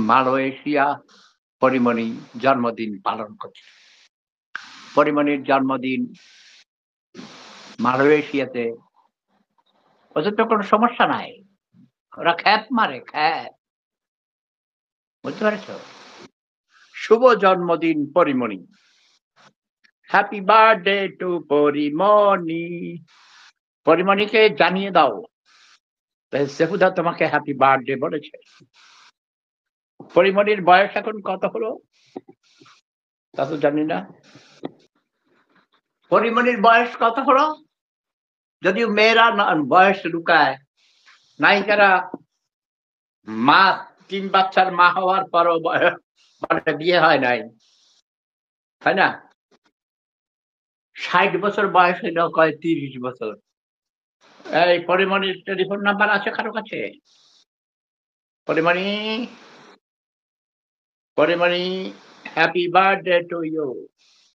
Malaysia Pori Moni জন্মদিন পালন করছে। পরিমণির জন্মদিন মালয়েশিয়াতে, ওদের তো কোনো সমস্যা নাই। ওরা খ্যাপ মারে, খ্যাপ। বুঝতে পেরেছ? শুভ জন্মদিন Porimoni. Happy birthday to Porimoni. পরিমণিকে জানিয়ে দাও সেহুদা তোমাকে হ্যাপি বার্থডে বলেছে। পরিমণির বয়স এখন কত হলো তা তো জানি না। পরিমণির বয়স কত হলো? যদিও মেয়েরা বয়স লুকায়, নায়িকারা মা ৩ বাচ্চার মা হওয়ার পরও মানে বিয়ে হয় নাই, তাই না? ৬০ বছর বয়স হইলেও কয় ৩০ বছর। এই পরিমণির টেলিফোন নাম্বার আছে কারো কাছে? Porimoni, Porimoni, happy birthday to you.